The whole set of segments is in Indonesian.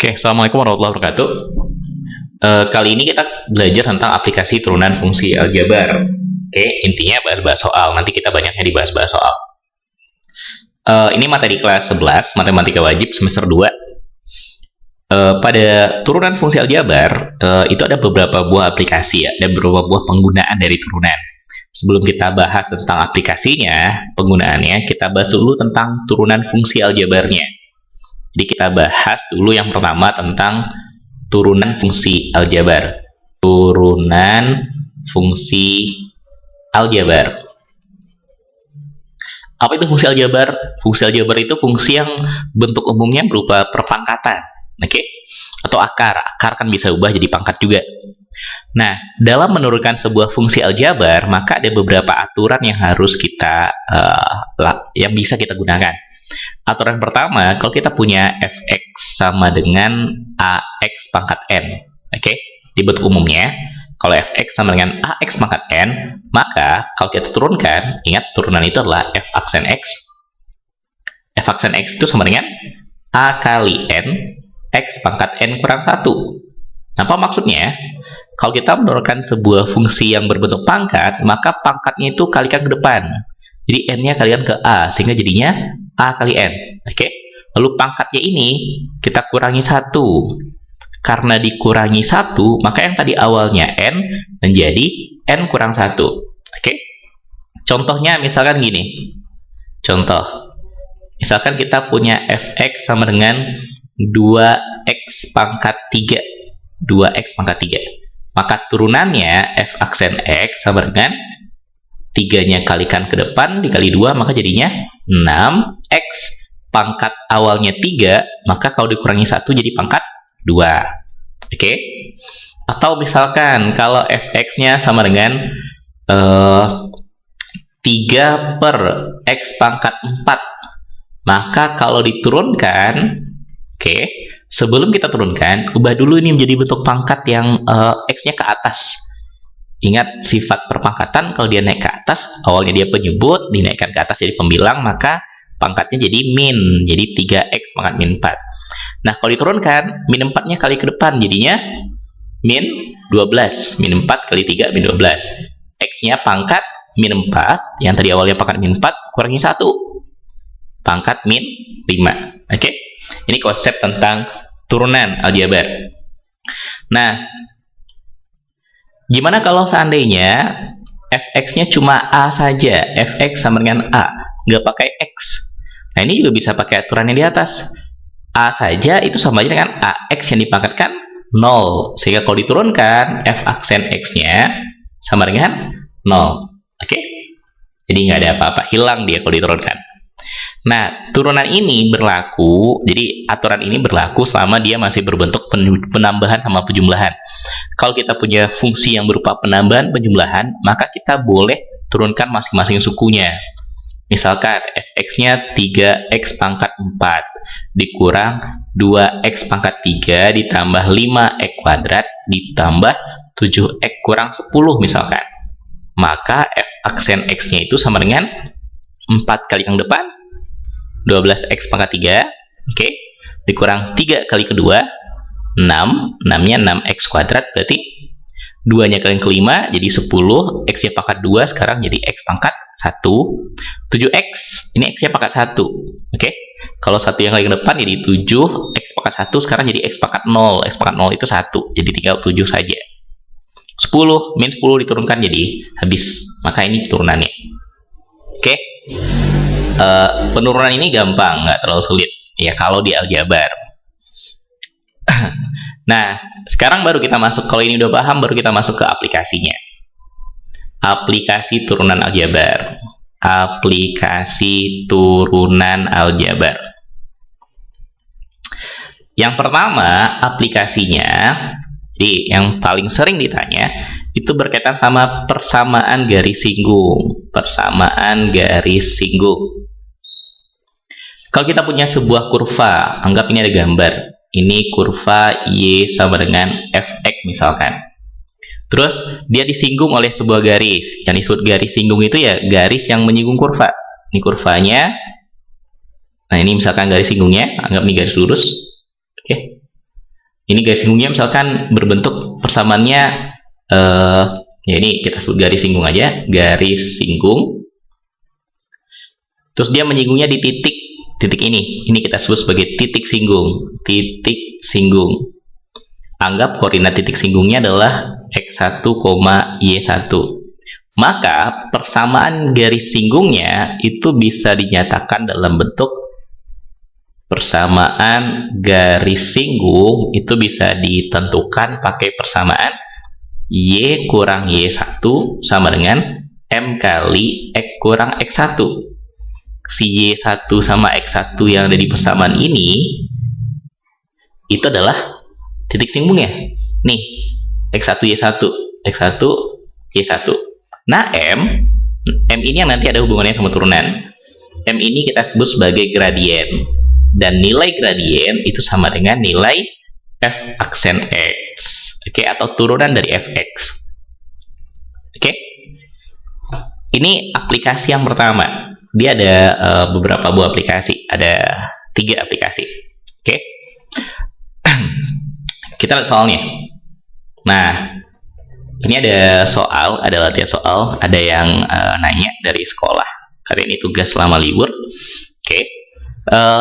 Oke, Assalamualaikum warahmatullahi wabarakatuh. Kali ini kita belajar tentang aplikasi turunan fungsi aljabar. Oke, intinya bahas-bahas soal. Nanti kita banyaknya dibahas-bahas soal. Ini materi kelas 11, Matematika Wajib semester 2. Pada turunan fungsi aljabar, itu ada beberapa buah aplikasi ya, dan beberapa buah penggunaan dari turunan. Sebelum kita bahas tentang aplikasinya, penggunaannya, kita bahas dulu tentang turunan fungsi aljabarnya. Jadi kita bahas dulu yang pertama tentang turunan fungsi aljabar. Turunan fungsi aljabar. Apa itu fungsi aljabar? Fungsi aljabar itu fungsi yang bentuk umumnya berupa perpangkatan, oke? Atau akar. Akar kan bisa ubah jadi pangkat juga. Nah, dalam menurunkan sebuah fungsi aljabar, maka ada beberapa aturan yang harus kita yang bisa kita gunakan. Aturan pertama, kalau kita punya fx sama dengan ax pangkat n, oke? Di bentuk umumnya, kalau fx sama dengan ax pangkat n, maka kalau kita turunkan, ingat turunan itu adalah f aksen x. F aksen x itu sama dengan a kali n, x pangkat n kurang 1. Apa maksudnya? Kalau kita menurunkan sebuah fungsi yang berbentuk pangkat, maka pangkatnya itu kalikan ke depan. Jadi n-nya kalikan ke a, sehingga jadinya a kali n. Oke? Lalu pangkatnya ini kita kurangi 1. Karena dikurangi 1, maka yang tadi awalnya n menjadi n kurang 1. Oke? Contohnya misalkan gini. Contoh. Misalkan kita punya fx sama dengan 2x pangkat 3. 2x pangkat 3. Maka turunannya f aksen x sama dengan 3-nya kalikan ke depan dikali 2, maka jadinya 6x pangkat awalnya 3, maka kalau dikurangi 1 jadi pangkat 2. Oke? Atau misalkan kalau fx-nya sama dengan 3 per x pangkat 4, maka kalau diturunkan, oke, sebelum kita turunkan, ubah dulu ini menjadi bentuk pangkat yang x-nya ke atas. Ingat sifat perpangkatan, kalau dia naik ke atas, awalnya dia penyebut, dinaikkan ke atas jadi pembilang, maka pangkatnya jadi min, jadi 3x pangkat min 4. Nah, kalau diturunkan, min 4-nya kali ke depan, jadinya min 12. Min 4 kali 3, min 12. X-nya pangkat min 4, yang tadi awalnya pangkat min 4, kurangi 1. Pangkat min 5. Oke? Ini konsep tentang turunan aljabar. Nah, gimana kalau seandainya fx-nya cuma a saja, fx sama dengan a, nggak pakai x? Nah, ini juga bisa pakai aturan yang di atas. A saja itu sama aja dengan ax yang dipangkatkan 0. Sehingga kalau diturunkan, f aksen x-nya sama dengan 0. Oke? Jadi nggak ada apa-apa, hilang dia kalau diturunkan. Nah, turunan ini berlaku, jadi aturan ini berlaku selama dia masih berbentuk penambahan sama penjumlahan. Kalau kita punya fungsi yang berupa penambahan penjumlahan, maka kita boleh turunkan masing-masing sukunya. Misalkan fx-nya 3x pangkat 4 dikurang 2x pangkat 3 ditambah 5x kuadrat ditambah 7x kurang 10 misalkan. Maka f aksen x-nya itu sama dengan 4 kali yang depan, 12x pangkat 3, oke, dikurang 3 kali kedua, 6, 6-nya 6x kuadrat, berarti 2-nya kali ke 5, jadi 10, x-nya pangkat 2, sekarang jadi x pangkat 1, 7x, ini x-nya pangkat 1, oke, kalau 1 yang kali ke depan jadi 7, x pangkat 1, sekarang jadi x pangkat 0, x pangkat 0 itu 1, jadi tinggal 7 saja. 10, min 10 diturunkan jadi habis, maka ini turunannya. Oke? Penurunan ini gampang, nggak terlalu sulit ya kalau di aljabar. Nah, sekarang baru kita masuk, kalau ini udah paham, baru kita masuk ke aplikasinya. Aplikasi turunan aljabar. Aplikasi turunan aljabar. Yang pertama, aplikasinya, jadi yang paling sering ditanya itu berkaitan sama persamaan garis singgung. Persamaan garis singgung. Kalau kita punya sebuah kurva, anggap ini ada gambar. Ini kurva y sama dengan fx misalkan. Terus dia disinggung oleh sebuah garis. Yang disebut garis singgung itu ya garis yang menyinggung kurva. Ini kurvanya. Nah, ini misalkan garis singgungnya, anggap ini garis lurus. Oke. Ini garis singgungnya misalkan berbentuk persamaannya ya ini kita sebut garis singgung aja, garis singgung. Terus dia menyinggungnya di titik ini. Ini kita sebut sebagai titik singgung. Titik singgung. Anggap koordinat titik singgungnya adalah x1, y1. Maka persamaan garis singgungnya itu bisa dinyatakan dalam bentuk persamaan garis singgung itu bisa ditentukan pakai persamaan y kurang y1 sama dengan m kali x kurang x1. Si y1 sama x1 yang ada di persamaan ini itu adalah titik singgungnya. Nih, x1 y1, x1 y1. Nah, m ini yang nanti ada hubungannya sama turunan. M ini kita sebut sebagai gradien. Dan nilai gradien itu sama dengan nilai f aksen x, oke, atau turunan dari fx. Oke, ini aplikasi yang pertama. Dia ada beberapa buah aplikasi, ada 3 aplikasi. Oke, kita lihat soalnya. Nah, ini ada soal, ada latihan soal, ada yang nanya dari sekolah. Kalian ini tugas selama libur. Oke.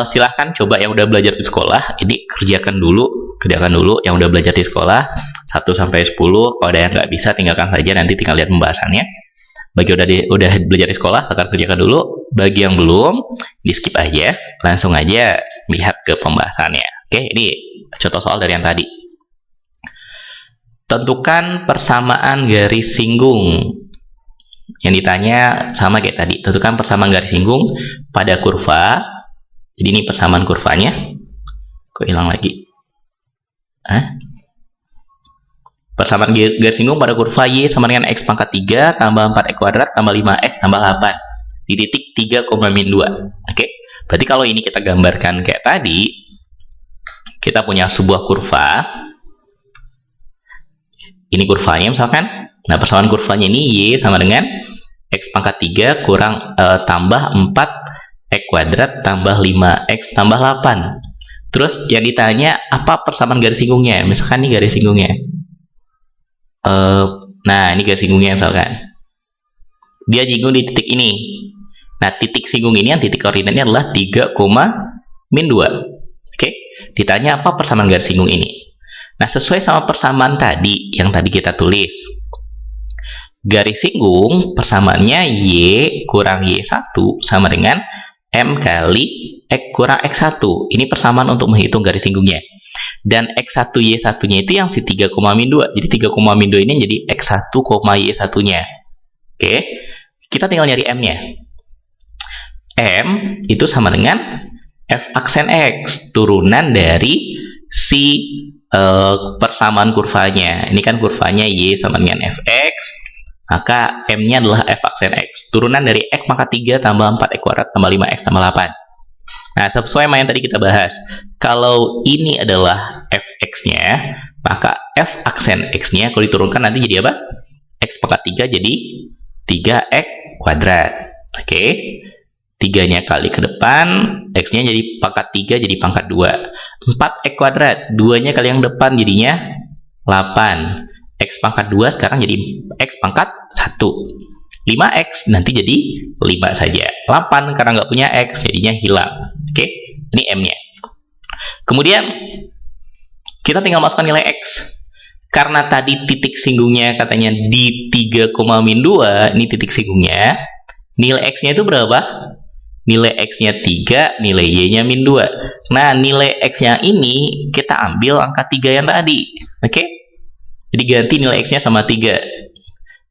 Silahkan coba yang udah belajar di sekolah ini kerjakan dulu yang udah belajar di sekolah 1 sampai 10. Kalau ada yang nggak bisa tinggalkan saja, nanti tinggal lihat pembahasannya. Bagi udah belajar di sekolah silahkan kerjakan dulu. Bagi yang belum di skip aja, langsung aja lihat ke pembahasannya. Oke, ini contoh soal dari yang tadi. Tentukan persamaan garis singgung. Yang ditanya sama kayak tadi, tentukan persamaan garis singgung pada kurva. Jadi ini persamaan kurvanya. Kok hilang lagi? Persamaan garis singgung pada kurva y sama dengan x pangkat 3 tambah 4x kuadrat tambah 5x tambah 8 di titik 3, min 2. Oke, berarti kalau ini kita gambarkan kayak tadi, kita punya sebuah kurva. Ini kurvanya misalkan. Nah, persamaan kurvanya ini y sama dengan x pangkat 3 kurang tambah 4 x kuadrat tambah 5x tambah 8. Terus yang ditanya apa persamaan garis singgungnya? Misalkan ini garis singgungnya. Nah, ini garis singgungnya misalkan. Dia singgung di titik ini. Nah, titik singgung ini yang titik koordinatnya adalah 3, min 2. Oke. Ditanya apa persamaan garis singgung ini? Nah, sesuai sama persamaan tadi yang tadi kita tulis. Garis singgung persamaannya y kurang y1 sama dengan m kali x kurang x1. Ini persamaan untuk menghitung garis singgungnya. Dan x1 y1 nya itu yang si 3, min 2. Jadi 3, min 2 ini jadi x1, y1 nya. Oke, kita tinggal nyari m nya. M itu sama dengan f aksen x, turunan dari si persamaan kurvanya. Ini kan kurvanya y sama dengan fx, maka m nya adalah f aksen x, turunan dari x pangkat 3 tambah 4x kuadrat tambah 5x tambah 8. Nah, sesuai sama yang tadi kita bahas, kalau ini adalah fx nya, maka f aksen x nya kalau diturunkan nanti jadi apa? X pangkat 3 jadi 3x kuadrat. Oke, 3 nya kali ke depan, x nya jadi pangkat 3 jadi pangkat 2. 4x kuadrat, 2 nya kali yang depan jadinya 8. X pangkat 2 sekarang jadi x pangkat 1. 5x nanti jadi 5 saja. 8 karena nggak punya x jadinya hilang. Oke, ini m nya. Kemudian kita tinggal masukkan nilai x. Karena tadi titik singgungnya katanya di 3, min 2, ini titik singgungnya. Nilai x nya itu berapa? Nilai x nya 3, nilai y nya min 2. Nah, nilai x nya ini kita ambil angka 3 yang tadi. Oke, jadi ganti nilai x nya sama 3.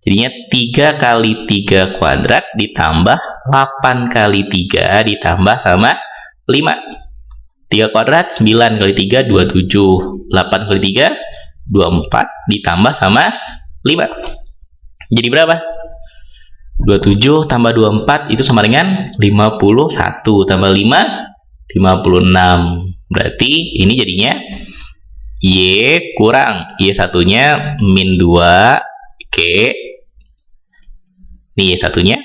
Jadinya 3 kali 3 kuadrat ditambah 8 kali 3 ditambah sama 5. 3 kuadrat 9 kali 3 27. 8 kali 3 24 ditambah sama 5. Jadi berapa? 27 tambah 24 itu sama dengan 51 tambah 5 56. Berarti ini jadinya y kurang y satunya min 2. Oke, ini y satunya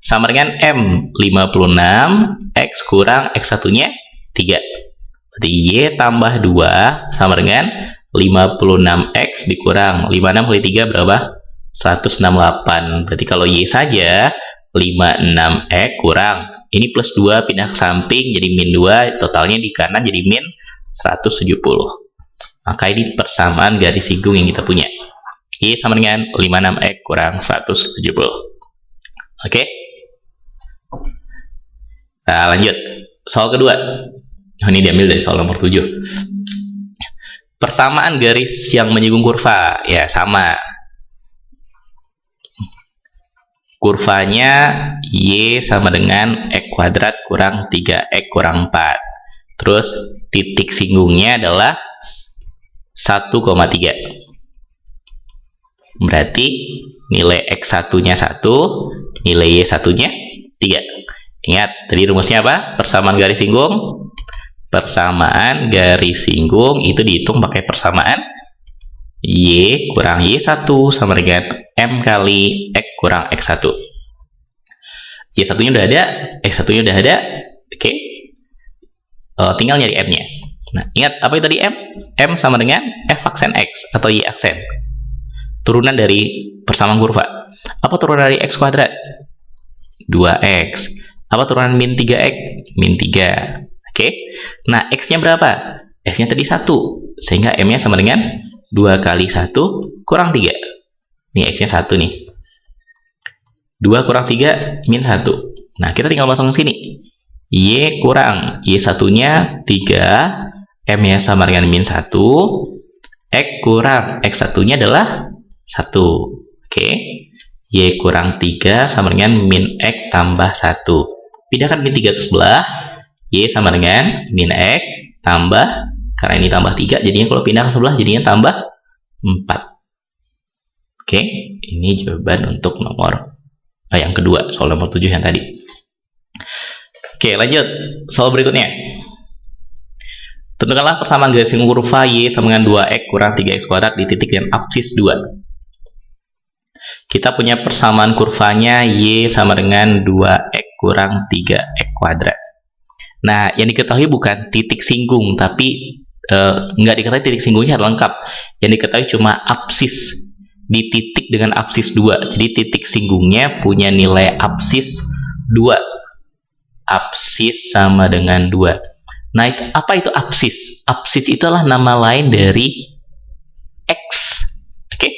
sama dengan m 56, x kurang x satunya 3. Berarti y tambah 2 sama dengan 56X dikurang 56 kali 3 berapa? 168. Berarti kalau Y saja 56X kurang, ini plus 2 pindah ke samping jadi min 2, totalnya di kanan jadi min 170. Maka ini persamaan garis singgung yang kita punya. Y sama dengan 56X kurang 170. Oke? Nah, lanjut. Soal kedua. Ini diambil dari soal nomor 7. Persamaan garis yang menyinggung kurva. Ya, sama. Kurvanya Y sama dengan X kuadrat kurang 3X kurang 4. Terus titik singgungnya adalah 1,3. Berarti nilai X1-nya 1, nilai Y1-nya 3. Ingat, tadi rumusnya apa? Persamaan garis singgung. Persamaan garis singgung itu dihitung pakai persamaan Y kurang Y1 sama dengan M kali X kurang X1. Y1-nya udah ada, X1-nya udah ada. Oke. Tinggal nyari M-nya. Nah, ingat apa itu tadi M? M sama dengan F aksen X atau Y aksen. Turunan dari persamaan kurva. Apa turunan dari X kuadrat? 2X. Apa turunan min 3X? Min 3. Oke. Nah, X-nya berapa? X-nya tadi 1. Sehingga M-nya sama dengan 2 kali 1 kurang 3. Nih, X-nya 1 nih. 2 kurang 3, min 1. Nah, kita tinggal masuk ke sini. Y kurang. Y1-nya 3. M-nya sama dengan min 1. X kurang. X1-nya adalah 1. Oke. Y kurang 3 sama dengan min X tambah 1. Pindahkan min 3 ke sebelah. Y sama dengan min X tambah, karena ini tambah 3, jadinya kalau pindah ke sebelah jadinya tambah 4. Oke, ini jawaban untuk nomor yang kedua, soal nomor 7 yang tadi. Oke, lanjut. Soal berikutnya. Tentukanlah persamaan garis singgung kurva Y sama dengan 2X kurang 3X kuadrat di titik dan apsis 2. Kita punya persamaan kurvanya Y sama dengan 2X kurang 3X kuadrat. Nah, yang diketahui bukan titik singgung, tapi nggak diketahui titik singgungnya lengkap. Yang diketahui cuma apsis di titik dengan apsis 2. Jadi titik singgungnya punya nilai apsis 2. Apsis sama dengan 2. Nah, apa itu apsis? Apsis itu adalah nama lain dari X. Oke?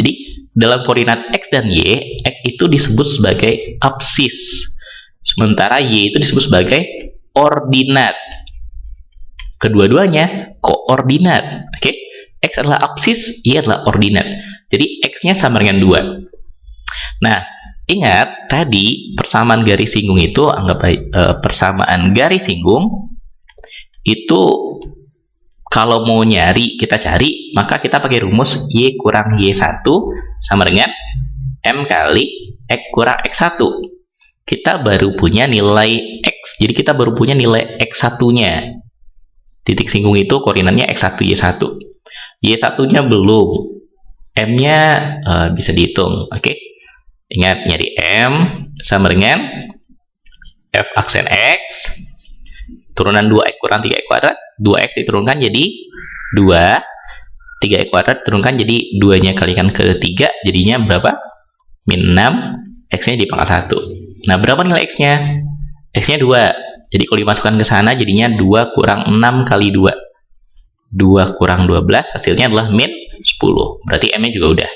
Jadi, dalam koordinat X dan Y, X itu disebut sebagai apsis. Sementara Y itu disebut sebagai ordinat. Kedua-duanya koordinat. Oke? X adalah apsis, Y adalah ordinat. Jadi X-nya sama dengan 2. Nah, ingat tadi persamaan garis singgung itu anggap persamaan garis singgung itu kalau mau nyari, kita cari, maka kita pakai rumus Y kurang Y1 sama dengan M kali X kurang X1. Kita baru punya nilai X, jadi kita baru punya nilai X1-nya. Titik singgung itu koordinatnya X1, Y1. Y1-nya belum. M-nya bisa dihitung. Oke. Ingat, nyari M sama dengan F aksen X. Turunan 2X kurang 3X kuadrat. 2X diturunkan jadi 2. 3X kuadrat turunkan jadi 2-nya kalikan ke 3. Jadinya berapa? Min 6. X-nya dipangkat 1. Nah, berapa nilai X-nya? X-nya 2. Jadi kalau dimasukkan ke sana jadinya 2 kurang 6 kali 2. 2 kurang 12 hasilnya adalah min 10. Berarti M-nya juga udah.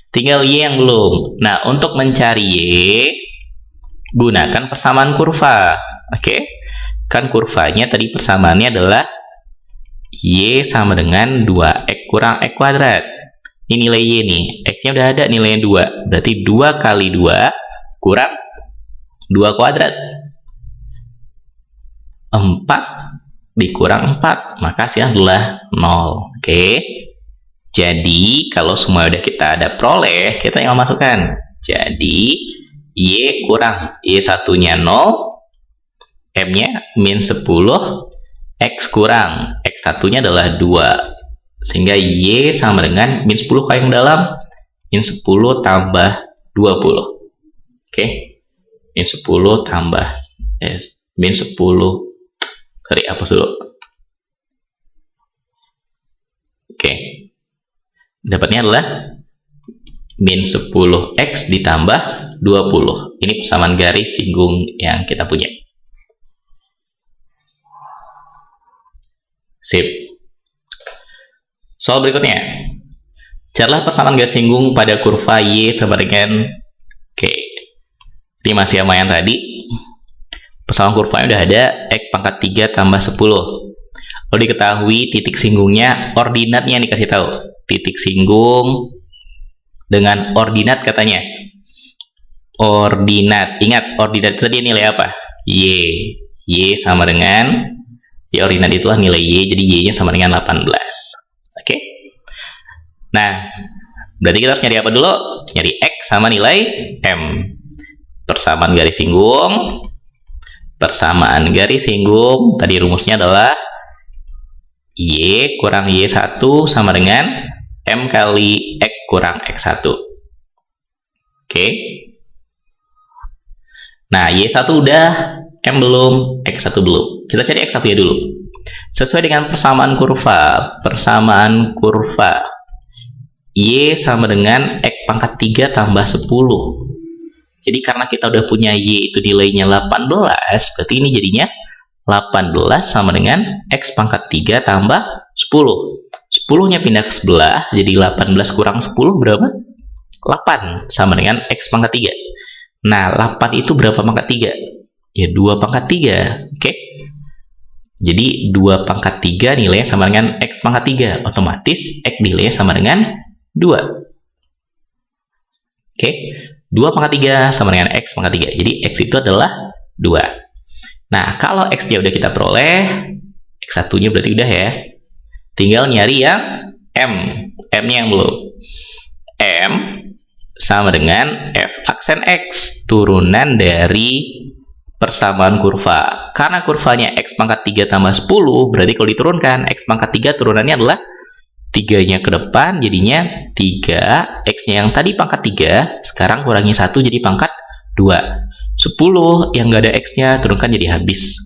Tinggal Y yang belum. Nah, untuk mencari Y, gunakan persamaan kurva. Oke? Kan kurvanya tadi persamaannya adalah Y sama dengan 2X kurang X kuadrat. Ini nilai Y nih. X-nya udah ada, nilainya 2. Berarti 2 kali 2 kurang 2 kuadrat. 4 dikurang 4. Maka hasilnya adalah 0. Oke. Jadi, kalau semua udah kita ada peroleh, kita tinggal masukkan. Jadi, Y kurang Y1-nya 0. M-nya min 10. X kurang X1-nya adalah 2. Sehingga Y sama dengan min 10 kali yang dalam. Min 10 tambah 20. Oke. Min 10 tambah min 10 hapus dulu. Oke. Dapatnya adalah min 10x ditambah 20. Ini persamaan garis singgung yang kita punya. Sip. Soal berikutnya. Carilah persamaan garis singgung pada kurva Y sama dengan Oke. Ini masih sama yang tadi. Persamaan kurvanya udah ada, X pangkat 3 tambah 10. Kalau diketahui titik singgungnya, ordinatnya yang dikasih tahu. Titik singgung dengan ordinat katanya. Ordinat. Ingat, ordinat itu tadi nilai apa? Y. Y sama dengan, ya ordinat itulah nilai Y, jadi Y-nya sama dengan 18. Oke? Nah, berarti kita harus nyari apa dulu? Nyari X sama nilai M. Persamaan garis singgung. Persamaan garis singgung, tadi rumusnya adalah Y kurang Y1 sama dengan M kali X kurang X1. Oke. Nah, Y1 udah, M belum, X1 belum. Kita cari X1 ya dulu. Sesuai dengan persamaan kurva. Persamaan kurva. Y sama dengan X pangkat 3 tambah 10. Jadi karena kita udah punya Y itu nilainya 18, berarti ini jadinya 18 sama dengan X pangkat 3 tambah 10. 10-nya pindah ke sebelah, jadi 18 kurang 10 berapa? 8 sama dengan X pangkat 3. Nah, 8 itu berapa pangkat 3? Ya, 2 pangkat 3. Oke. Jadi 2 pangkat 3 nilainya sama dengan X pangkat 3. Otomatis X nilainya sama dengan 2. Oke. 2 pangkat 3 sama dengan X pangkat 3. Jadi X itu adalah 2. Nah, kalau X-nya udah kita peroleh, X1-nya berarti udah ya. Tinggal nyari yang M. M-nya yang belum. M sama dengan F aksen X. Turunan dari persamaan kurva. Karena kurvanya X pangkat 3 tambah 10, berarti kalau diturunkan, X pangkat 3 turunannya adalah 3-nya ke depan, jadinya 3. X-nya yang tadi pangkat 3, sekarang kurangi 1 jadi pangkat 2. 10 yang nggak ada X-nya, turunkan jadi habis.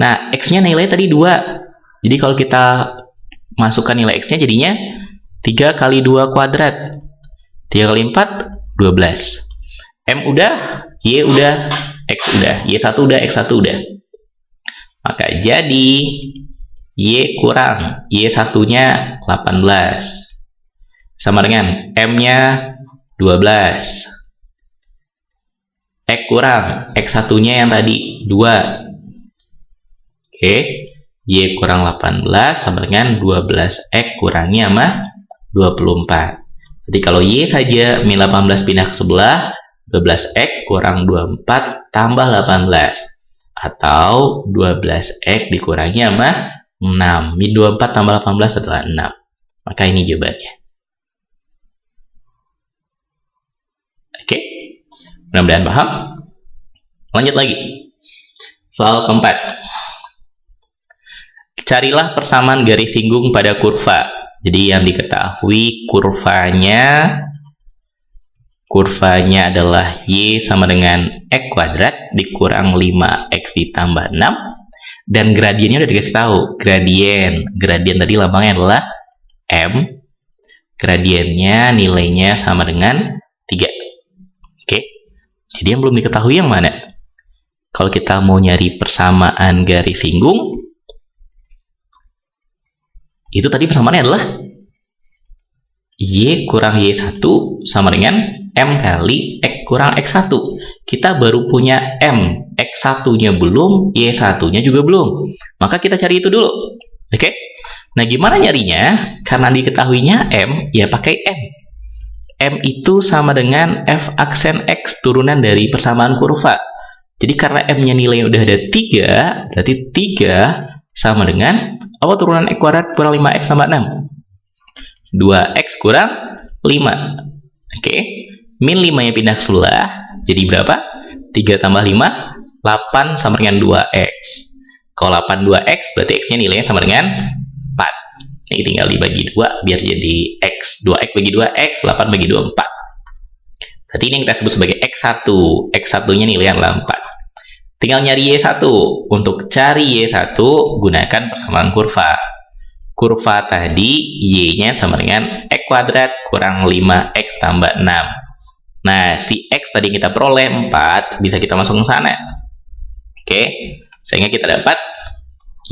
Nah, X-nya nilai tadi 2. Jadi kalau kita masukkan nilai X-nya jadinya 3 kali 2 kuadrat. 3 kali 4, 12. M udah, Y udah, X udah. Y1 udah, X1 udah. Maka jadi Y kurang Y1-nya 18. Sama dengan M-nya 12. X kurang X1-nya yang tadi 2. Oke. Y kurang 18 sama dengan 12X kurangi sama 24. Jadi kalau Y saja min 18 pindah ke sebelah, 12X kurang 24 tambah 18. Atau 12X dikurangi sama 6. Min 24 tambah 18 adalah 6. Maka ini jawabannya. Oke. Mudah-mudahan paham. Lanjut lagi. Soal keempat. Carilah persamaan garis singgung pada kurva. Jadi yang diketahui kurvanya adalah Y sama dengan X kuadrat dikurang 5X ditambah 6. Dan gradiennya udah dikasih tahu. Gradien tadi lambangnya adalah M. Gradiennya nilainya sama dengan 3. Oke. Jadi yang belum diketahui yang mana? Kalau kita mau nyari persamaan garis singgung, itu tadi persamaannya adalah Y kurang Y1 sama dengan M kali X kurang X1. Kita baru punya M. X1-nya belum, Y1-nya juga belum. Maka kita cari itu dulu. Oke? Nah, gimana nyarinya? Karena diketahuinya M, ya pakai M. M itu sama dengan F aksen X turunan dari persamaan kurva. Jadi karena M-nya nilai udah ada 3, berarti 3 sama dengan apa turunan X kuadrat kurang 5X tambah 6? 2X kurang 5. Oke. Min 5-nya pindah ke sebelah. Jadi berapa? 3 tambah 5, 8 sama dengan 2X. Kalau 8 2X, berarti X-nya nilainya sama dengan 4. Ini tinggal dibagi 2, biar jadi X. 2X bagi 2X, 8 bagi 2, 4. Berarti ini yang kita sebut sebagai X1. X1-nya nilainya adalah 4. Tinggal nyari Y1. Untuk cari Y1, gunakan persamaan kurva. kurva tadi y-nya sama dengan x kuadrat kurang 5x tambah 6. Nah, si x tadi kita peroleh 4, bisa kita masuk ke sana. Oke, sehingga kita dapat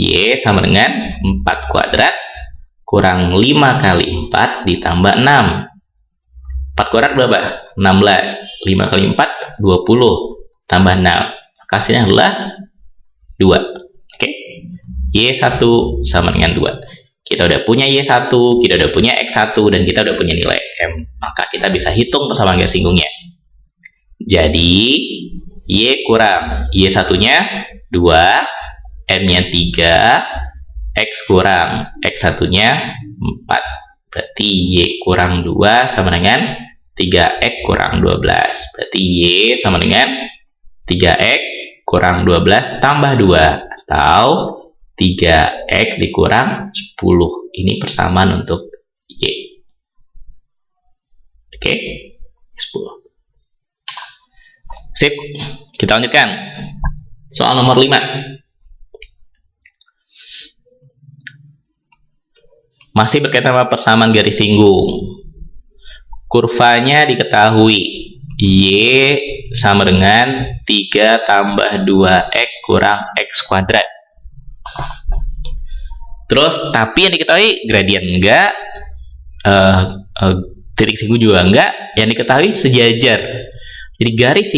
y sama dengan 4 kuadrat kurang 5 kali 4 ditambah 6. 4 kuadrat berapa? 16. 5 kali 4, 20. Tambah 6. Hasilnya adalah 2. Oke. Y1 sama dengan 2. Kita udah punya Y1, kita udah punya X1, dan kita udah punya nilai M. Maka kita bisa hitung persamaan garis singgungnya. Jadi, Y kurang Y1-nya 2, M-nya 3, X kurang X1-nya 4. Berarti Y kurang 2 sama dengan 3X kurang 12. Berarti Y sama dengan 3X kurang 12 tambah 2. Atau 3X dikurang 10. Ini persamaan untuk Y. Oke, 10. Sip, kita lanjutkan. Soal nomor 5. Masih berkaitan sama persamaan garis singgung. Kurvanya diketahui. Y sama dengan 3 tambah 2X kurang X kuadrat. Terus, tapi yang diketahui gradien enggak, titik singgung juga enggak, yang diketahui sejajar. Jadi garis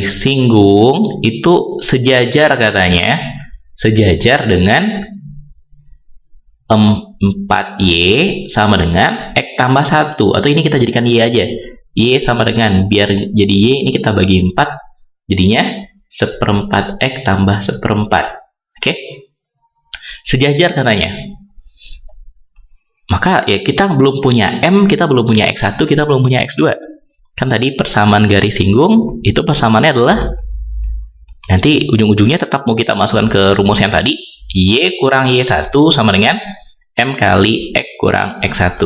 singgung itu sejajar katanya, sejajar dengan 4Y sama dengan X tambah 1. Atau ini kita jadikan Y aja. Y sama dengan, biar jadi Y, ini kita bagi 4, jadinya 1/4 X tambah 1/4. Oke, sejajar katanya. Maka ya kita belum punya M, kita belum punya X1, kita belum punya X2. Kan tadi persamaan garis singgung itu persamaannya adalah, nanti ujung-ujungnya tetap mau kita masukkan ke rumus yang tadi, Y kurang Y1 sama dengan M kali X kurang X1.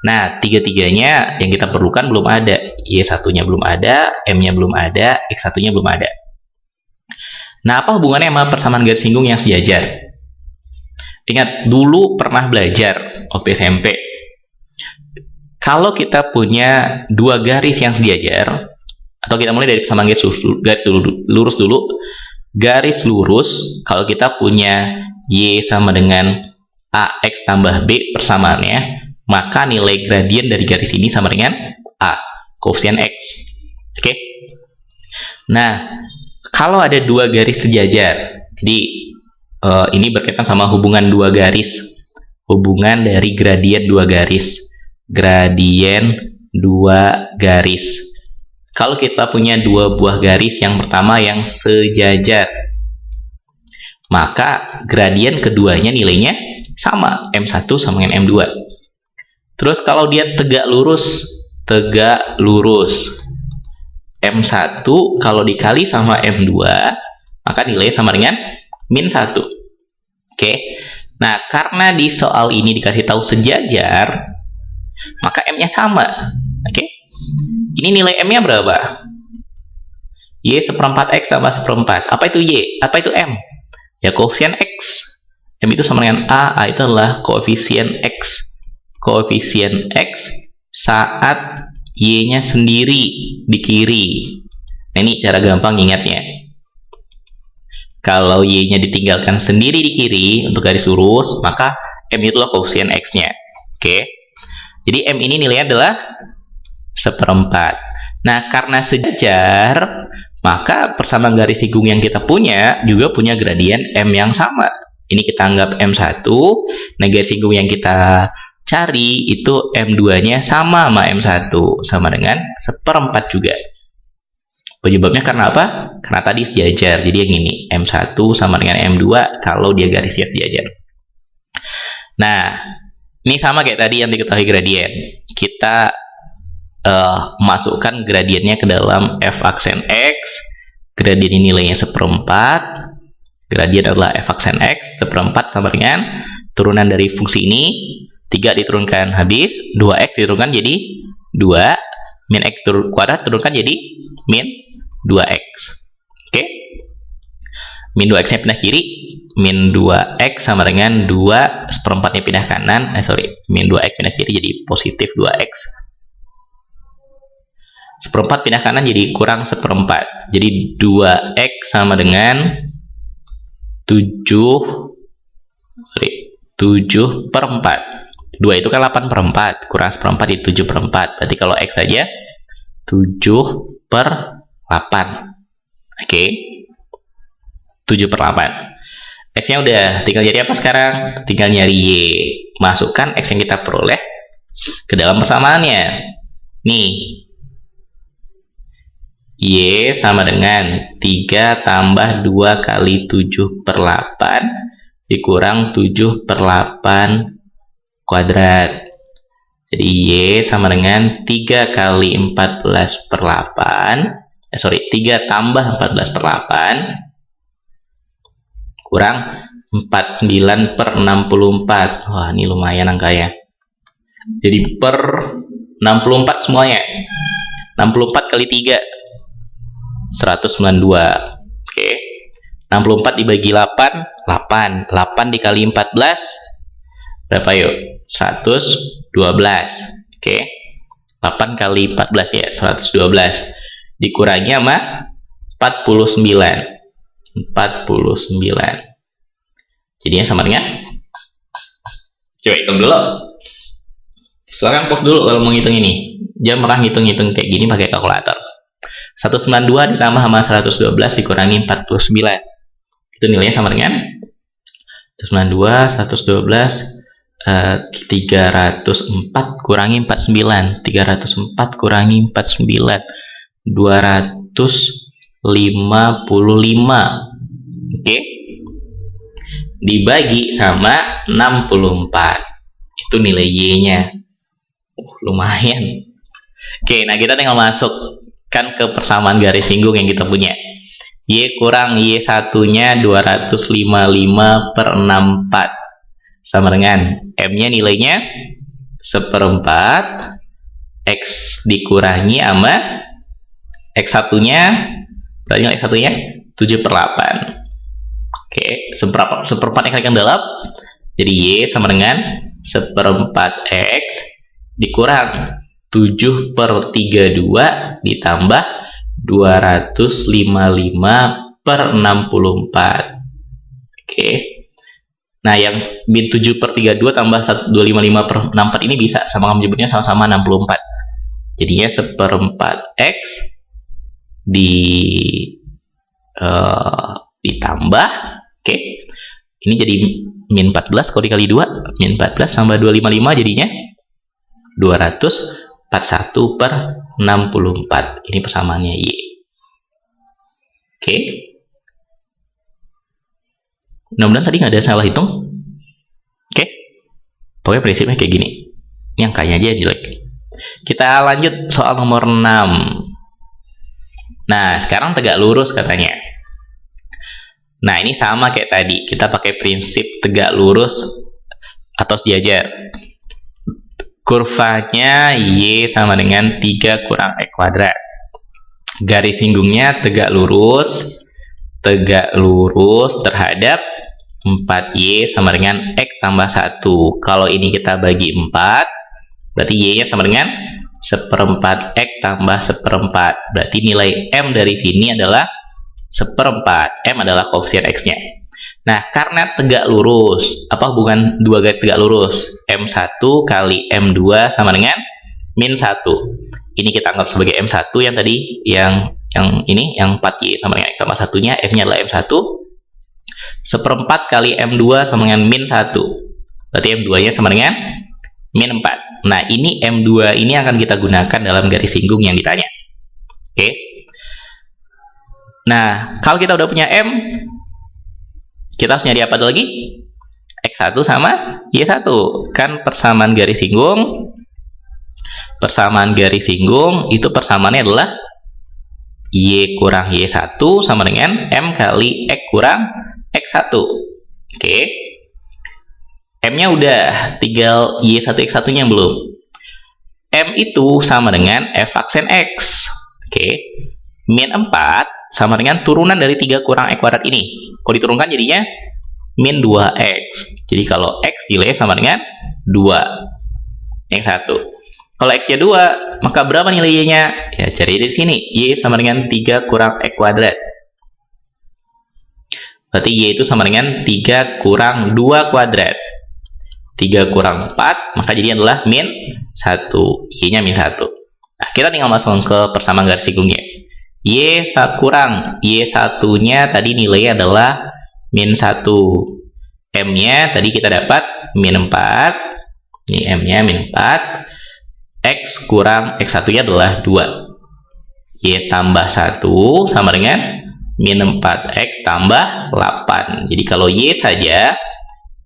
Nah, tiga-tiganya yang kita perlukan belum ada. Y1-nya belum ada, M-nya belum ada, X1-nya belum ada. Nah, apa hubungannya sama persamaan garis singgung yang sejajar? Ingat, dulu pernah belajar waktu SMP. Kalau kita punya dua garis yang sejajar, atau kita mulai dari persamaan garis lurus dulu. Garis lurus, kalau kita punya Y sama dengan AX tambah B persamaannya, maka nilai gradien dari garis ini sama dengan A, koefisien X. Oke? Nah, kalau ada dua garis sejajar, jadi ini berkaitan sama hubungan dua garis, hubungan dari gradien dua garis, Kalau kita punya dua buah garis, yang pertama yang sejajar, maka gradien keduanya nilainya sama, M1 sama dengan M2. Terus kalau dia tegak lurus, M1 kalau dikali sama M2, maka nilainya sama dengan -1. Oke. Nah, karena di soal ini dikasih tahu sejajar, maka M-nya sama. Oke. Ini nilai M-nya berapa? Y 1/4X tambah 1/4. Apa itu Y? Apa itu M? Ya, koefisien X. M itu sama dengan A itu adalah koefisien X. Koefisien X saat Y-nya sendiri di kiri. Nah, ini cara gampang ingatnya. Kalau Y-nya ditinggalkan sendiri di kiri untuk garis lurus, maka M itu adalah koefisien X-nya. Oke. Jadi M ini nilainya adalah 1/4. Nah, karena sejajar, maka persamaan garis singgung yang kita punya juga punya gradien M yang sama. Ini kita anggap M1. Nah, garis singgung yang kita cari itu M2-nya sama M1, sama dengan 1/4 juga. Penyebabnya karena apa? Karena tadi sejajar. Jadi yang ini M1 sama dengan M2 kalau dia garisnya sejajar. Nah, ini sama kayak tadi yang diketahui gradien. Kita masukkan gradiennya ke dalam f aksen X. Gradien ini nilainya 1/4. Gradien adalah f aksen X. 1/4 sama dengan turunan dari fungsi ini. 3 diturunkan habis, 2x diturunkan jadi 2, min x kuadrat turunkan jadi min 2x. Oke? Min 2x nya pindah kiri, min 2x sama dengan 2 seperempatnya pindah kanan, min 2x pindah kiri jadi positif 2x. Seperempat pindah kanan jadi kurang seperempat. Jadi 2x sama dengan 7 per 4. 2 itu kan 8 per 4. Kurang seperempat jadi 7 per 4. Berarti kalau x saja 7 per 8. Oke. 7 per 8. X-nya udah. Tinggal jadi apa sekarang? Tinggal nyari Y. Masukkan X yang kita peroleh ke dalam persamaannya. Nih. Y sama dengan 3 tambah 2 kali 7 per 8 dikurang 7 per 8 kuadrat. Jadi Y sama dengan 3 kali 14 per 8 3 tambah 14 per 8 kurang 49 per 64. Wah, ini lumayan angkanya. Jadi per 64 semuanya. 64 kali 3 192. Oke. 64 dibagi 8 8 dikali 14 berapa yuk? 112. Oke. 8 kali 14 ya 112 dikurangi sama 49. Jadinya sama dengan, coba hitung dulu. Silahkan pause dulu kalau mau ngitung ini. Jangan pernah ngitung-ngitung kayak gini pakai kalkulator. 192 ditambah sama 112 dikurangi 49. Itu nilainya sama dengan 192, 112, 304 kurangi 49. 304 kurangi 49. 255. Oke. Dibagi sama 64. Itu nilai Y-nya. Lumayan. Oke, nah kita tinggal masuk kan ke persamaan garis singgung yang kita punya. Y kurang Y1 nya 255 per 64 sama dengan M nya nilainya 1/4 X dikurangi sama X1 nya berarti nilai X1 nya 7 per 8. Oke, seperempat yang kalian dalam jadi Y sama dengan 1/4 X dikurang 7 per 32 ditambah 255 per 64. Oke. Nah, yang min 7 per 32 tambah 255 per 64 ini bisa sama menyebutnya sama-sama 64. Jadinya 1/4 X ditambah, oke. Ini jadi min 14 kalau dikali 2, min 14 tambah 255 jadinya 241 per 64. Ini persamaannya Y. Oke. Mudah-mudahan tadi nggak ada salah hitung. Oke. Pokoknya prinsipnya kayak gini. Ini angkanya aja jelek. Kita lanjut soal nomor 6. Nah, sekarang tegak lurus katanya. Nah, ini sama kayak tadi. Kita pakai prinsip tegak lurus atau sejajar. Kurvanya Y sama dengan 3 kurang X kuadrat. Garis singgungnya tegak lurus terhadap 4Y sama dengan X tambah 1. Kalau ini kita bagi 4, berarti Y nya sama dengan 1/4 X tambah 1/4. Berarti nilai M dari sini adalah 1/4. M adalah koefisien X nya. Nah, karena tegak lurus, apa hubungan dua garis tegak lurus? M1 kali M2 sama dengan min 1. Ini kita anggap sebagai M1 yang tadi, yang 4Y sama dengan X tambah 1-nya, F-nya adalah M1. 1/4 kali M2 sama dengan min 1. Berarti M2-nya sama dengan min 4. Nah, ini M2 ini akan kita gunakan dalam garis singgung yang ditanya. Oke. Nah, kalau kita udah punya M, kita harus nyari apa lagi? X1 sama Y1. Kan persamaan garis singgung. Persamaan garis singgung itu persamaannya adalah Y kurang Y1 sama dengan M kali X kurang X1. Oke. M-nya udah, tinggal Y1 X1-nya belum. M itu sama dengan F aksen X. Oke. Min 4 sama dengan turunan dari 3 kurang X kuadrat ini. Kalau diturunkan jadinya min 2x. Jadi kalau x nilainya sama dengan 2. Yang satu. Kalau x-nya 2, maka berapa nilai y-nya? Ya, cari dari sini. Y sama dengan 3 kurang x kuadrat. Berarti y itu sama dengan 3 kurang 2 kuadrat. 3 kurang 4, maka jadi adalah min 1. Y-nya min 1. Nah, kita tinggal masukkan ke persamaan garis singgungnya. Y kurang Y1-nya tadi nilainya adalah min 1. M-nya tadi kita dapat min 4. Ini M-nya min 4. X kurang X1-nya adalah 2. Y tambah 1 sama dengan min 4x tambah 8. Jadi kalau Y saja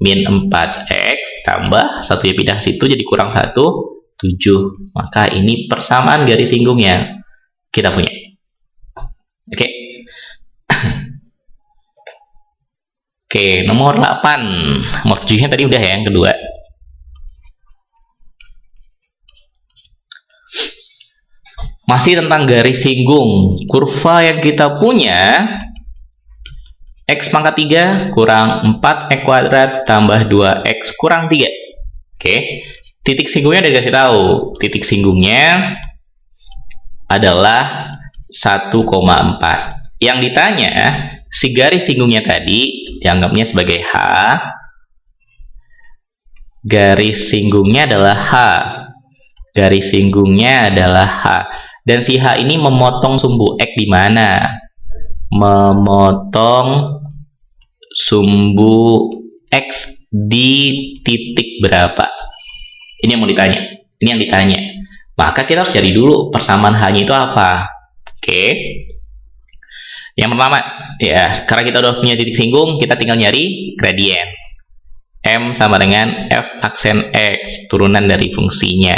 min 4x tambah 1 ya pindah situ jadi kurang 1, 7. Maka ini persamaan garis singgungnya kita punya. Oke. Oke, nomor 8. Nomor 7-nya tadi udah ya, yang kedua. Masih tentang garis singgung. Kurva yang kita punya x pangkat 3 kurang 4x kuadrat tambah 2x kurang 3. Oke. Titik singgungnya udah dikasih tahu. Titik singgungnya adalah 1,4. Yang ditanya, si garis singgungnya tadi dianggapnya sebagai H. Garis singgungnya adalah H. Garis singgungnya adalah H. Dan si H ini memotong sumbu X di mana? Memotong sumbu X di titik berapa? Ini yang mau ditanya. Ini yang ditanya. Maka kita harus cari dulu persamaan H-nya itu apa. Oke. Yang pertama, ya, karena kita udah punya titik singgung, kita tinggal nyari gradien. M sama dengan F aksen X, turunan dari fungsinya.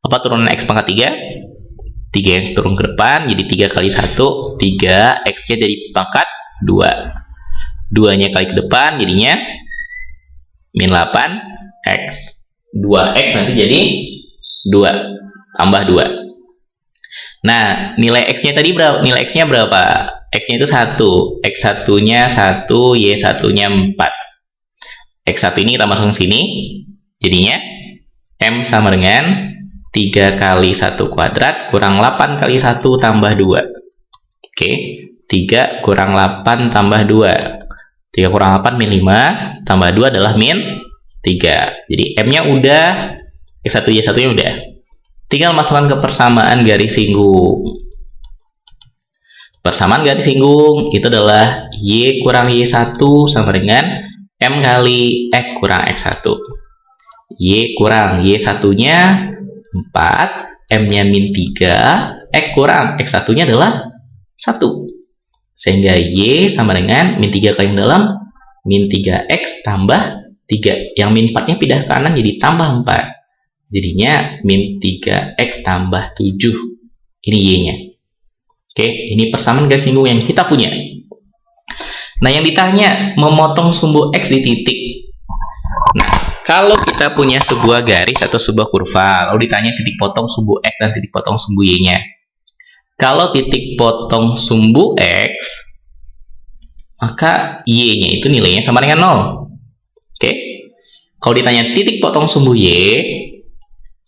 Apa turunan X pangkat 3? 3 yang turun ke depan, jadi 3 kali 1, 3, X-nya jadi pangkat 2. 2-nya kali ke depan, jadinya min 8X. 2X nanti jadi 2, tambah 2. Nah, nilai X-nya tadi berapa? Nilai X-nya berapa? X-nya itu 1. X1-nya 1, Y1-nya 4. X1 ini kita masuk ke sini, jadinya M sama dengan 3 kali 1 kuadrat kurang 8 kali 1 tambah 2. Oke, 3 kurang 8 tambah 2. 3 kurang 8 min 5, tambah 2 adalah min 3. Jadi M-nya udah, X1, Y1-nya udah. Tinggal masukkan ke persamaan garis singgung. Persamaan garis singgung itu adalah Y kurang Y1 sama dengan M kali X kurang X1. Y kurang Y1-nya 4, M-nya min 3, X kurang X1-nya adalah 1. Sehingga Y sama dengan min 3 kali yang dalam, min 3X tambah 3. Yang min 4-nya pindah ke kanan jadi tambah 4. Jadinya min 3X tambah 7. Ini Y-nya. Oke, ini persamaan garis singgung yang kita punya. Nah, yang ditanya memotong sumbu X di titik. Nah, kalau kita punya sebuah garis atau sebuah kurva, lalu ditanya titik potong sumbu X dan titik potong sumbu Y-nya. Kalau titik potong sumbu X, maka Y-nya itu nilainya sama dengan 0. Oke? Kalau ditanya titik potong sumbu Y,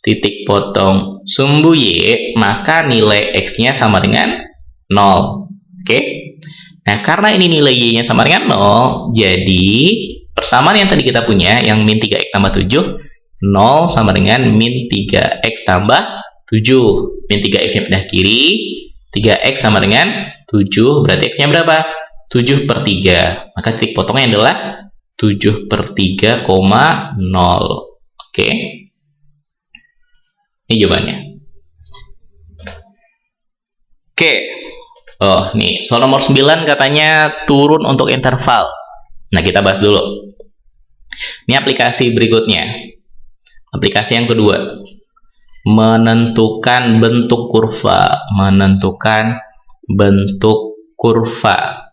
titik potong sumbu Y, maka nilai X-nya sama dengan 0. Oke? Nah, karena ini nilai Y-nya sama dengan 0, jadi persamaan yang tadi kita punya, yang min 3X tambah 7, 0 sama dengan min 3X tambah 7. Min 3X-nya pindah kiri, 3X sama dengan 7, berarti X-nya berapa? 7 per 3. Maka titik potongnya adalah 7 per 3,0. Oke. Ini jawabannya. Oke. Oh, nih, soal nomor 9 katanya turun untuk interval. Nah, kita bahas dulu. Ini aplikasi berikutnya. Aplikasi yang kedua. Menentukan bentuk kurva. Menentukan bentuk kurva.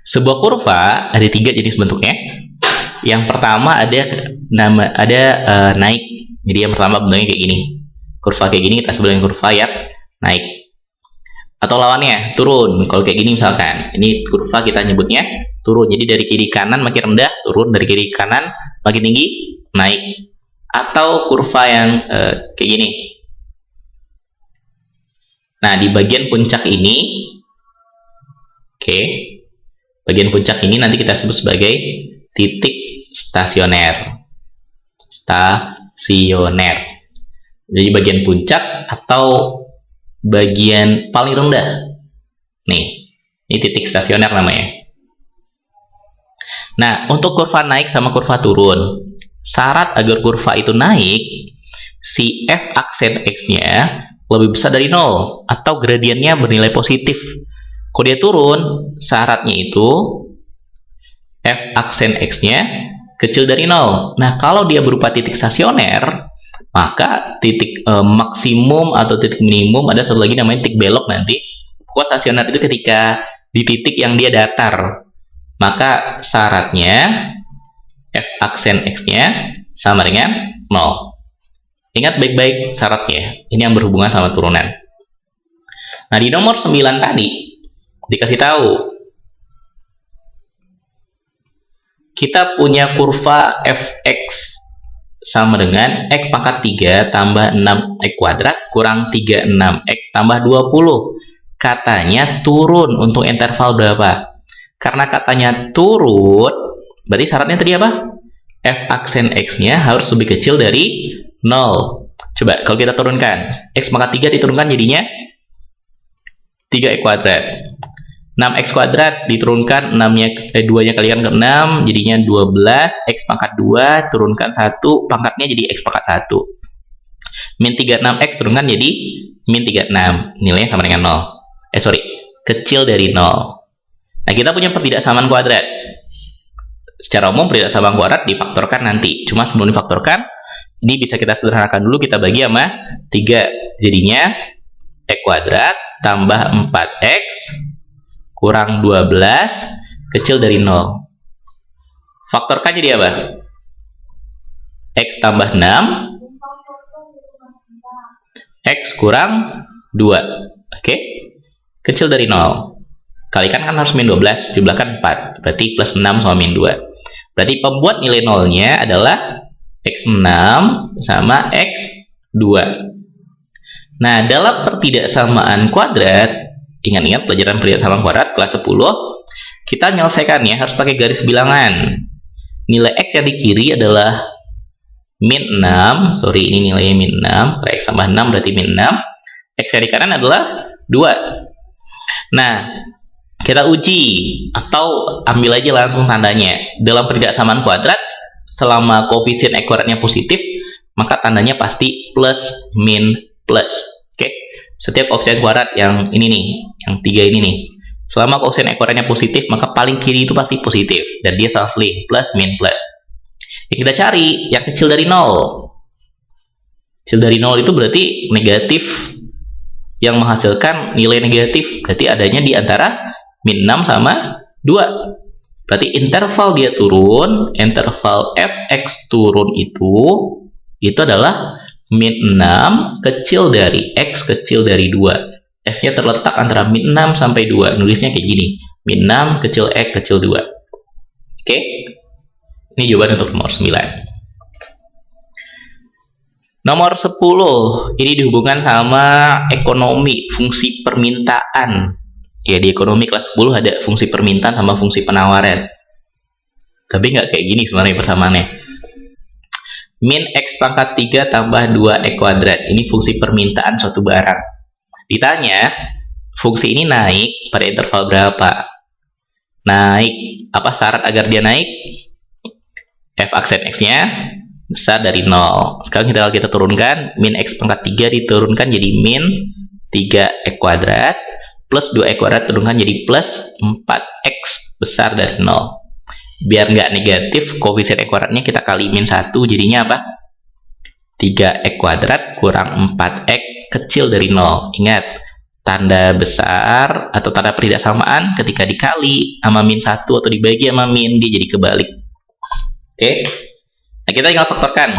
Sebuah kurva ada 3 jenis bentuknya. Yang pertama ada naik. Jadi yang pertama bentuknya kayak gini. Kurva kayak gini kita sebut dengan kurva yang naik. Atau lawannya turun. Kalau kayak gini misalkan, ini kurva kita nyebutnya turun. Jadi dari kiri kanan makin rendah, turun. Dari kiri kanan makin tinggi, naik. Atau kurva yang kayak gini. Nah, di bagian puncak ini, bagian puncak ini nanti kita sebut sebagai titik stasioner. Jadi bagian puncak atau bagian paling rendah. Nih, ini titik stasioner namanya. Nah, untuk kurva naik sama kurva turun, syarat agar kurva itu naik, si f aksen x-nya lebih besar dari 0 atau gradiennya bernilai positif. Kalau dia turun, syaratnya itu f aksen x-nya kecil dari 0. Nah, kalau dia berupa titik stasioner, maka titik maksimum atau titik minimum, ada satu lagi namanya titik belok nanti. Pokoknya stasioner itu ketika di titik yang dia datar, maka syaratnya f aksen x-nya sama dengan 0. Ingat baik-baik syaratnya. Ini yang berhubungan sama turunan. Nah, di nomor 9 tadi dikasih tahu kita punya kurva fx sama dengan x pangkat 3 tambah 6x kuadrat kurang 36x tambah 20. Katanya turun untuk interval berapa? Karena katanya turun, berarti syaratnya tadi apa? F aksen x-nya harus lebih kecil dari 0. Coba kalau kita turunkan, x pangkat 3 diturunkan jadinya 3x kuadrat. 6x kuadrat diturunkan 2-nya kalikan ke 6 jadinya 12. X pangkat 2 turunkan 1, pangkatnya jadi x pangkat 1. Min 36x turunkan jadi min 36. Nilainya sama dengan 0. Kecil dari 0. Nah, kita punya pertidaksamaan kuadrat. Secara umum pertidaksamaan kuadrat difaktorkan nanti. Cuma sebelum difaktorkan, ini bisa kita sederhanakan dulu, kita bagi sama 3. Jadinya x kuadrat tambah 4x kurang 12 kecil dari 0. Faktorkan jadi apa? X tambah 6 X kurang 2. Kecil dari 0. Kalikan kan harus min 12, jumlahkan 4. Berarti plus 6 sama min 2. Berarti pembuat nilai nolnya adalah x6 sama x2. Nah, dalam pertidaksamaan kuadrat, ingat-ingat pelajaran pertidaksamaan kuadrat kelas 10, kita menyelesaikannya harus pakai garis bilangan. Nilai x yang di kiri adalah min 6, ini nilainya min 6, x tambah 6 berarti min 6, x yang di kanan adalah 2. Nah, kita uji atau ambil aja langsung tandanya. Dalam pertidaksamaan kuadrat, selama koefisien x kuadratnya positif, maka tandanya pasti plus min plus. Setiap koefisien kuadrat yang ini nih, yang 3 ini nih, selama koefisien x kuadratnya positif, maka paling kiri itu pasti positif dan dia selalu seling plus min plus. Yang kita cari yang kecil dari 0. Kecil dari 0 itu berarti negatif, yang menghasilkan nilai negatif. Berarti adanya di antara min 6 sama 2. Berarti interval dia turun, interval fx turun itu adalah min 6 kecil dari x kecil dari 2. S nya terletak antara min 6 sampai 2. Nulisnya kayak gini, min 6 kecil x kecil 2. Ini jawaban untuk nomor 9. Nomor 10 ini dihubungkan sama ekonomi, fungsi permintaan. Ya, di ekonomi kelas 10 ada fungsi permintaan sama fungsi penawaran. Tapi nggak kayak gini sebenarnya persamaannya. Min x pangkat 3 tambah 2x kuadrat. Ini fungsi permintaan suatu barang. Ditanya, fungsi ini naik pada interval berapa? Naik. Apa syarat agar dia naik? F aksen x-nya besar dari 0. Sekarang kita turunkan. Min x pangkat 3 diturunkan jadi min 3x kuadrat. Plus 2x kuadrat turunkan jadi plus 4x besar dari 0. Biar nggak negatif, koefisien x kuadratnya kita kali min 1, jadinya apa? 3x kuadrat kurang 4x kecil dari 0. Ingat, tanda besar atau tanda pertidaksamaan ketika dikali sama min 1 atau dibagi sama min, dia jadi kebalik. Nah, kita tinggal faktorkan.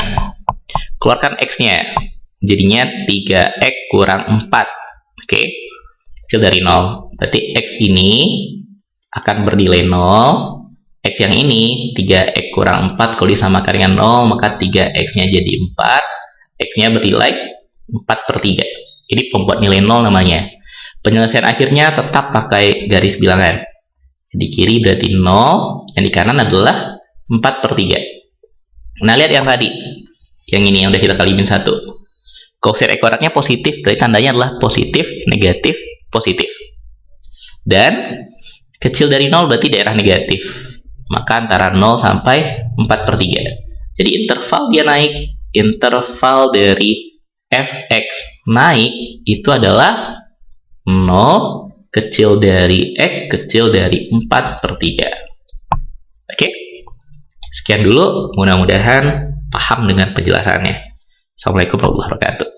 Keluarkan x-nya. Jadinya 3x kurang 4. Kecil dari 0. Berarti x ini akan bernilai 0 X yang ini 3X kurang 4 kalau disamakan dengan 0, maka 3X nya jadi 4, X nya bernilai 4/3. Ini pembuat nilai 0 namanya. Penyelesaian akhirnya tetap pakai garis bilangan. Di kiri berarti 0, yang di kanan adalah 4/3. Nah, lihat yang tadi, yang ini yang udah kita kali min 1. Koefisien X kuadratnya positif, berarti tandanya adalah positif, negatif, positif. Dan kecil dari 0 berarti daerah negatif, maka antara 0 sampai 4/3. Jadi interval dia naik, interval dari fx naik itu adalah 0 kecil dari x kecil dari 4/3. Oke, sekian dulu, mudah-mudahan paham dengan penjelasannya. Assalamualaikum warahmatullahi wabarakatuh.